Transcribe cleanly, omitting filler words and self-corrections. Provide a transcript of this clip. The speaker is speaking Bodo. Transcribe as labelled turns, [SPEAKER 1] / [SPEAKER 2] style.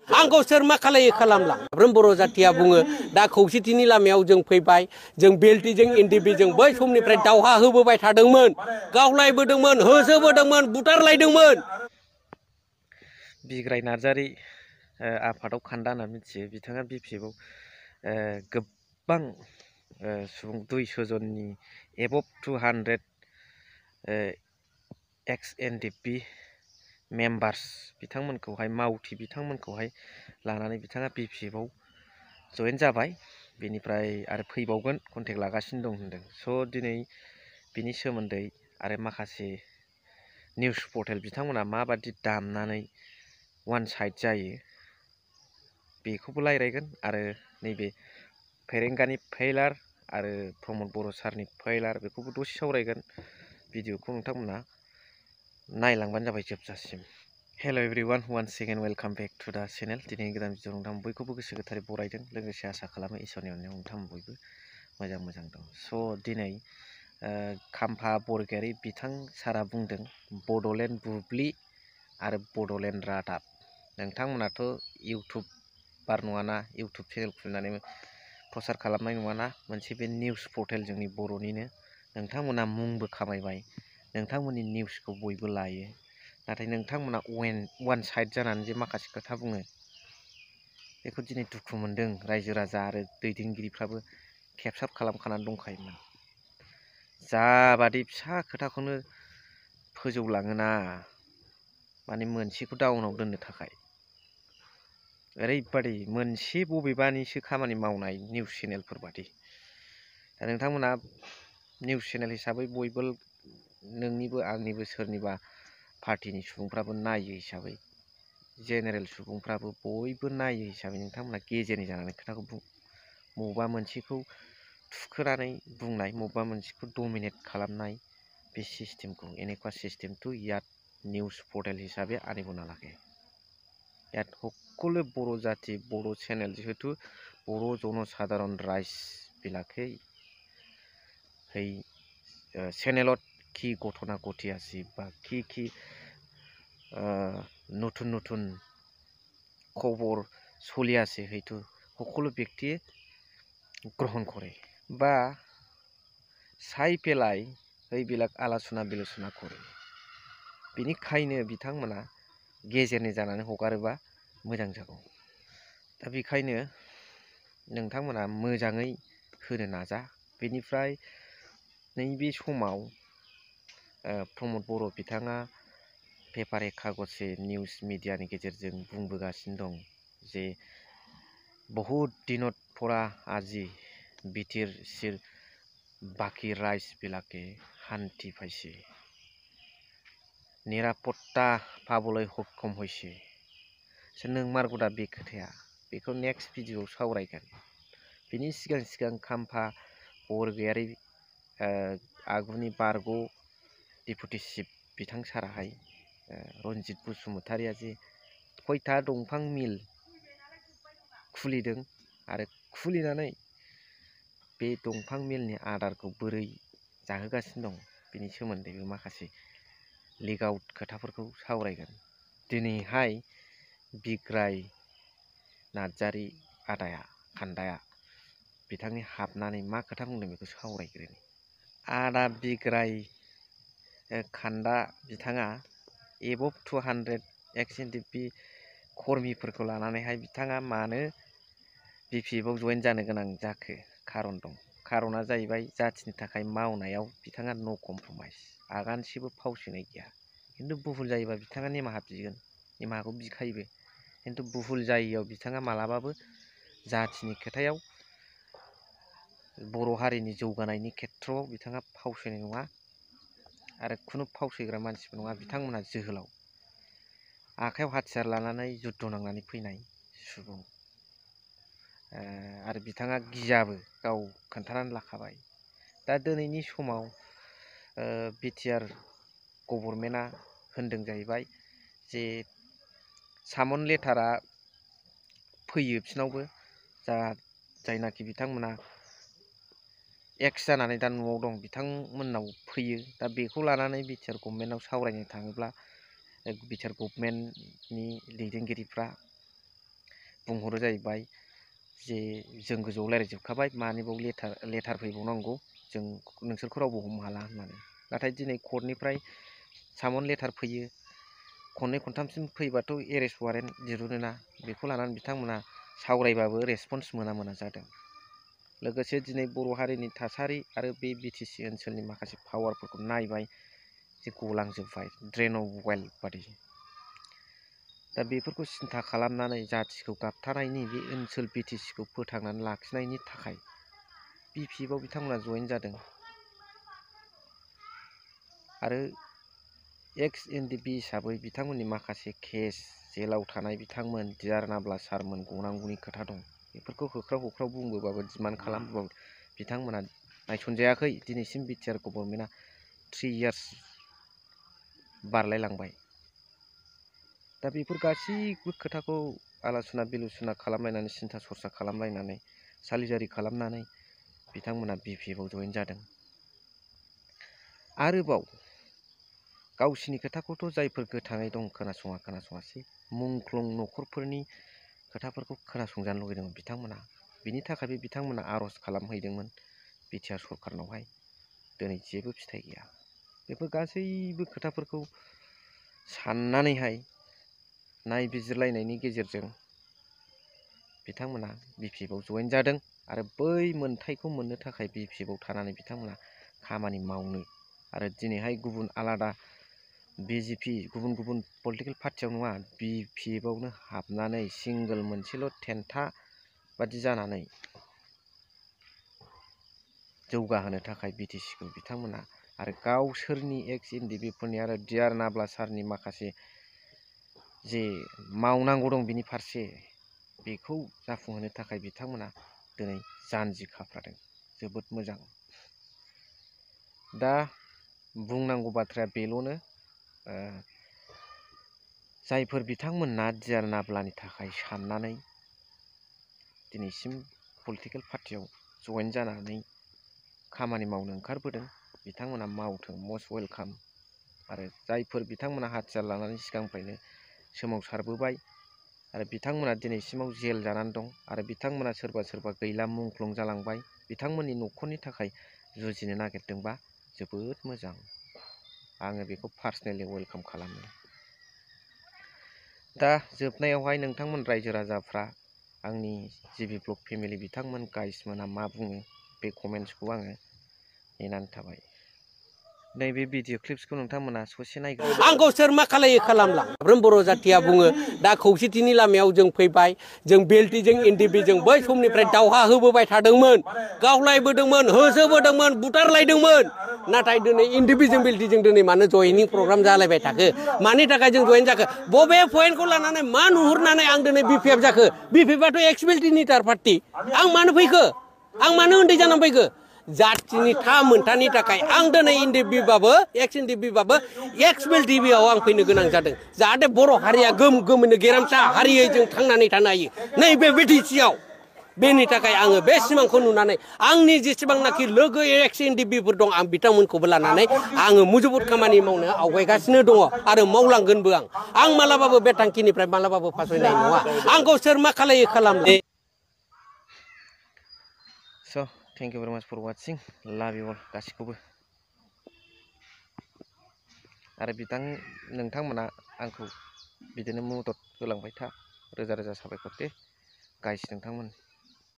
[SPEAKER 1] आंखौ सोर मा खालायो खालामला साफ्रोम बर' जाथिया बुङो दा खौसेथिनि लामायाव जों फैबाय जों बेल्टिजों एनडिएफबिजों बै समनिफ्राय दावहा होबोबाय थादोंमोन गावलायबोदोंमोन होसोबोदोंमोन बुथारलायदोंमोन।
[SPEAKER 2] बिग्राय नार्जारि आफादाव खान्दा होनना मिथियो बिथाङा बिपिएफआव गोबां सुबुं 200 जननि एबभ 200 एक्स एनडिएफबि मेम्बार्स बिथांमोनखौहाय मावथि बिथांमोनखौहाय लानानै बिथाङा बिपिएफआव जयेन जाबाय बेनिफ्राय आरो फैबावगोन कन्टेक्ट लागासिनो दं होनदों। स' दिनै बिनि सोमोन्दै आरो माखासे निउस पर्टेल बिथांमोना माबादि दामनानै वान साइड जायो बेखौबो रायज्लायगोन आरो नैबे फेरेंगानि फेइलार आरो प्रमद बर' सारनि फेइलार बेखौबो दसे सावरायगोन। भिडिअखौ नोंथांमोना नायलांबानो जाबाय जोबजासिम। Hello' everyone once second welcome back to the channel. दिनै गोदान भिडिअ नोंथां बयखौबो गोसो गोथारै बरायदों लोगोसे आसा खालामो इसोरनि अननायाव नोंथां बयबो मोजां दं। स' दिनै खाम्फा बरगयारि बिथां सारा बुंदों बड'लेण्ड बुब्लि आरो बड'लेण्ड रादाब। नोंथांमोनाथ' इउटुबार नङाना इउटुब चेनेल खुलिनानै प्रसार खालामनाय नङाना मोनसे बे निउस पर्टेल जोंनि बर'निनो नोंथांमोना मुंबो खामायबाय नोंथांमोननि निउसखौ बयबो लायो नाथाय नोंथांमोना वान साइड जानानै जे माखासे खोथा बुङो बेखौ दिनै दुखु मोनदों। रायजो राजा आरो दैदेनगिरिफ्राबो केपसार खालामखानानै दंखायोमोन। जाबादि फिसा खोथाखौनो फोजौलाङोना माने मोनसेखौ डाउनाव दोननो थाखाय ओरैबादि मोनसे बबेबानिसो खामानि मावनाय निउस चेनेलफोर बादि। दा नोंथांमोना निउस चेनेल हिसाबै बयबो नोंनिबो आंनिबो सोरनिबा पार्टिनि सुबुंफ्राबो नायो हिसाबै जेनेरेल सुबुंफ्राबो बयबो नायो हिसाबै नोंथांमोना गेजेरनि जानानै खोथाखौ बुं बबेबा मोनसेखौ थुखोनानै बुंनाय बबेबा मोनसेखौ डमिनेट खालामनाय बे सिस्टेमखौ এনেকুৱা सिस्टेमটো ইয়াত নিউজ পৰ্টেল হিচাপে আনিব নালাগে। ইয়াত সকলো বড়ো জাতি বড়ো চেনেল যিহেতু বড়ো জনসাধাৰণ ৰাইজবিলাকেই সেই চেনেলত কি ঘটনা ঘটি আছে বা কি নতুন খবৰ চলি আছে সেইটো সকলো ব্যক্তিয়ে গ্ৰহণ কৰে বা চাই পেলাই এইবিলাক আলোচনা বিলোচনা কৰে। बेनिखायनो बिथांमोना गेजेरनि जानानै हगारोबा मोजां जागौ। दा बेखायनो नोंथांमोना मोजाङै होनो नाजा। बेनिफ्राय नैबे समाव प्रमद बर' बिथाङा पेपारे कागजे निउस मिडियानि गेजेरजों बुंबोगासिनो दं जे बहुत दिनत পৰা আজি बिटिर सिर बाकी राइजবিলাকে শান্তি পাইছে निरापत्ता पाबलै सक्षम হইছে। नोंमारगौ दा बे खोथाया बेखौ नेक्स्ट भिडिअआव सावरायगोन। बिनि सिगां खाम्फा बरगयारि आगुनि बारग' डिपुटि चिफ बिथां साराहाय रनजित बसुमतारिया जे खयथा दंफां मिल खुलिदों आरो खुलिनानै बे दंफां मिलनि आदारखौ बोरै जाहोगासिनो दं बिनि सोमोन्दैबो माखासे लिग आउट खोथाफोरखौ सावरायगोन। दिनैहाय बिग्राय नार्जारि आदाया खान्दाया बिथांनि हाबनानै मा खोथा बुंदों बेखौ सावरायग्रोनि। आदा बिग्राय खान्दा बिथाङा एबभ 200 एक्स एनडिएफबि कर्मिफोरखौ लानानैहाय बिथाङा मानो बिपिएफआव जयेन जानो गोनां जाखो खारन दं। खारना जाहैबाय जाथिनि थाखाय मावनायाव बिथाङा नो कमप्रमाइस आगानसेबो फावसयनाय गैया। खिन्थु भुल जायोबा बिथाङा निमाहा बिगोन निमाहाखौ बिखायोबो। खिन्थु भुल जायैयाव बिथाङा मालाबाबो जाथिनि खोथायाव बर' हारिनि जौगानायनि खेथ्रआव बिथाङा फावसयनाय नङा आरो खुनु फावसयग्रा मानसिबो नङा। बिथांमोना जोहोलाव आखायाव हाथियार लानानै जुद्ध नांनानै फैनाय सुबुं आरो बिथाङा गियाबो गाव खोन्थानानै लाखाबाय। दा दिनैनि समाव बिटिआर गभर्नमेन्टआ होनदों जाहैबाय जे सामन लेटारा फैयो बिसिनावबो जायनाखि बिथांमोना एक्स जानानै दा न'आव दं बिथांमोननाव फैयो। दा बेखौ लानानै बिटिआर गभर्नमेन्टआव सावरायनो थाङोब्ला बिटिआर गभर्नमेन्टनि दैदेनगिरिफ्रा बुंहरो जाहैबाय जे जों गोजौआव रायज्लायजोबखाबाय मानिबाव लेटार फैबावनांगौ जों नोंसोरखौ रावबो हमनो हाला होननानै नाथाय दिनै कर्टनिफ्राय सामन लेटार फैयो खननै खनथामसिम फैबाथ' एरेस्ट वारेन्ट दिरुनोना बेखौ लानानै बिथांमोना सावरायबाबो रेसपन्स मोना जादों लोगोसे दिनै बर' हारिनि थासारि आरो बे बिटिसि ओनसोलनि माखासे पावारफोरखौ नायबाय जे गलांजोबबाय ड्रेन अफ वेल्थ बादि दा बेफोरखौ सिन्था खालामनानै जाथिखौ गाबथानायनि बे ओनसोल बिटिसिखौ फोथांनानै लाखिनायनि थाखाय बिपिएफआव बिथांमोना जइन जादों आरो एक्स एनडिपि हिसाबै बिथांमोननि माखासे केस जेलाव थानाय बिथांमोन डिआर नाब्ला सारमोन गनांगौनि खोथा दं बेफोरखौ होख्राव बुंबोबाबो डिमान्ड खालामबोबाबो बिथांमोना नायसनजायाखै दिनैसिम बिटिआर गभर्नमेन्टआ 3 इयार्स बारलायलांबाय दा बेफोर गासैबो खोथाखौ आलासुना बिलुसुना खालामलायनानै सिन्था सरसा खालामलायनानै सालिजारि खालामनानै बिथांमोना बिपिएफआव जइन जादों आरोबाव गावसिनि खोथाखौथ' जायफोर गोथाङै दं खोनासङासै मुंख्लं न'खरफोरनि खोथाफोरखौ खोनासंजानो लुगैदोंमोन बिथांमोना बिनि थाखायबो बिथांमोना आर'ज खालामहैदोंमोन बिटिआर सरकारनावहाय दिनै जेबो फिथाइ गैया बेफोर गासैबो खोथाफोरखौ साननानैहाय नायबिजिरलायनायनि गेजेरजों बिथांमोना बिपिएफआव जइन जादों आरो बै मोनथायखौ मोननो थाखाय बिपिएफआव थानानै बिथांमोना खामानि मावनो आरो दिनैहाय गुबुन आलादा बिजेपि गुबुन पलिटिकेल पार्टियाव नङा बिपिएफआवनो हाबनानै सिंगोल मोनसेल' टेन्टा बादि जानानै जौगाहोनो थाखाय बिटिसिखौ बिथांमोना आरो गावसोरनि एक्स एनडिपिफोरनि आरो डिआर नाब्ला सारनि माखासे जे मावनांगौ दं बिनि फारसे बेखौ जाफुंहोनो थाखाय बिथांमोना दिनै जानजि खाफ्रादों जोबोद मोजां दा बुंनांगौ बाथ्राया बेल'नो जायफोर बिथांमोना डिआर नाब्लानि थाखाय साननानै दिनैसिम पलिटिकेल पार्टियाव जइन जानानै खामानि मावनो ओंखारबोदों बिथांमोना मावथों मस्ट वेलकाम आरो जायफोर बिथांमोना हाथियार लानानै सिगांनिफ्रायनो सोमावसारबोबाय आरो बिथांमोना दिनैसिमाव जेल जानानै दं आरो बिथांमोना सोरबा गैला मुंख्लं जालांबाय बिथांमोननि न'खरनि थाखाय जुजिनो नागिरदोंबा जोबोद मोजां आङो बेखौ पार्सनेलि वेलकाम खालामो दा जोबनायावहाय नोंथांमोन रायजो राजाफ्रा आंनि जिबि ब्लग फेमिलि बिथांमोन गाइसमोना मा बुङो बे कमेन्ट्सखौ आङो नेनानै थाबाय नैबे भिडिअ क्लिप्सखौ नोंथांमोना ससे नायग्रो
[SPEAKER 1] आंखौ सोर मा खालायो खालामला साफ्रोम बर' जाथिया बुङो दा खौसेथिनि लामायाव जों फैबाय जों बेल्टिजों एनडिपिजों बै समनिफ्राय दावहा होबोबाय थादोंमोन गावलायबोदोंमोन होसोबोदोंमोन बुथारलायदोंमोन नाथाय दिनै एनडिपिजों बेल्टिजों दिनै मानो जयनिं प्रग्राम जालायबाय थाखो मानि थाखाय जों जयेन जाखो बबे पइन्टखौ लानानै मा नुहुरनानै आं दिनै बिपिएफ जाखो बिपिएफआथ' एक्स बेल्टिनि थार पार्टि आं मानो फैखो आं मानो उन्दै जानानै फैखो जाथिनि मोनथानि थाखाय आं दिनै एनडिपिबाबो एक्स एनडिपिबाबो एक्स बेल्टिबिआव आं फैनो गोनां जादों जाहाथे बर' हारिया गोमोनो गेरेमसा हारियै जों थांनानै थानो हायो नैबे बिटिसिआव बेनि थाखाय आङो बे सिमांखौ नुनानै आंनि जेसेबांनाखि लोगो एक्स एनडिपिफोर दं आं बिथांमोनखौबो लानानै आङो मुजुबुद खामानि मावनो आवगायगासिनो दङ आरो मावलांगोनबो आं मालाबाबो बे थांखिनिफ्राय मालाबाबो फासयनाय नङा आंखौ सोर मा खालायो खालामला
[SPEAKER 2] स' थेंक इउ भेरि माच फर वाचिं लाभ इउ अल गासिखौबो आरो नोंथांमोना आंखौ बिदिनो मदद होलांबाय था रोजा साबायखर दे गाइस नोंथांमोन